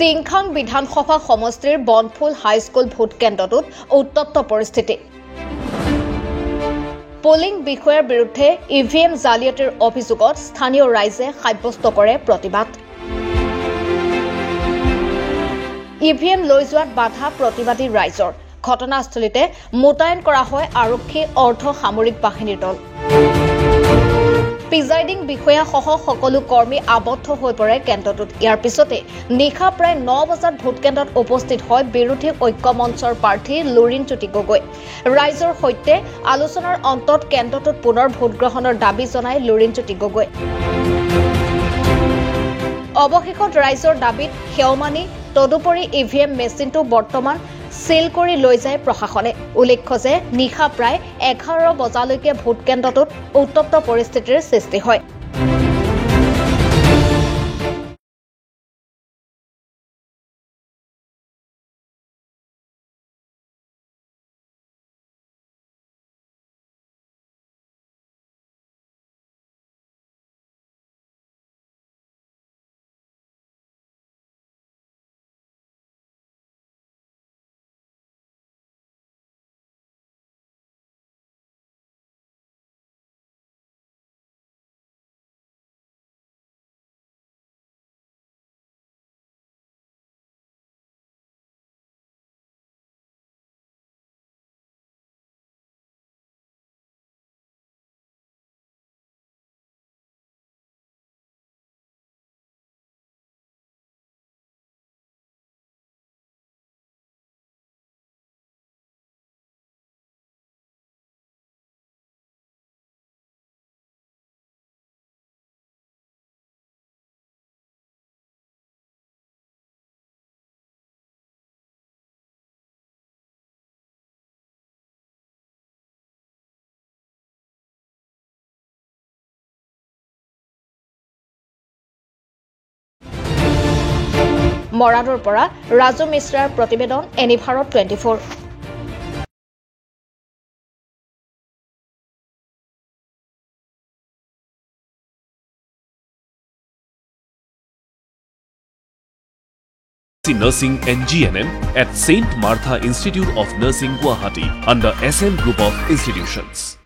টিংখাং বিধানসভা সমষ্টিৰ বনফুল high school vote কেন্দ্ৰটোত উত্তপ্ত পৰিস্থিতি পোলিং বিষয়াৰ বিৰুদ্ধে ইভিএম জালিয়াতিৰ অভিযোগত স্থানীয় ৰাইজে সাব্যস্ত কৰে প্ৰতিবাদ ইভিএম লৈ যোৱাত বাধা প্ৰতিবাদী ৰাইজৰ ঘটনাস্থলীতে মোতায়েন কৰা হয় আৰক্ষী অৰ্ধ সামৰিক বাহিনীৰ দল প্ৰিজাইডিং বিষয়া সহ সকলো কৰ্মী আবদ্ধ হৈ পৰে কেন্দ্ৰটোত ইয়াৰ পিছতে নিশা প্ৰায় 9 বজাত ভোট কেন্দ্ৰত উপস্থিত হয় বিৰোধী ঐক্য মঞ্চৰ প্ৰাৰ্থী লুৰিণজ্যোতি গগৈ ৰাইজৰ সৈতে আলোচনাৰ অন্তত কেন্দ্ৰটোত পুনৰ ভোট গ্ৰহণৰ দাবী জনায় লুৰিণজ্যোতি গগৈ অৱশেষত ৰাইজৰ দাবীত সেওমানি তদুপৰি ইভিএম মেচিনটো বৰ্তমান সিল কৰি লৈ যায় প্ৰশাসনে উল্লেখ্য যে নিশা প্ৰায় 11 বজালৈকে ভোট কেন্দ্ৰটোত উত্তপ্ত পৰিস্থিতিৰ সৃষ্টি হয় মৰাণৰ পৰা ৰাজু মিশ্ৰাৰ প্ৰতিবেদন এনিভাৰত 24 Nursing and GNM at St. Martha Institute of Nursing, Guwahati under SM Group of Institutions.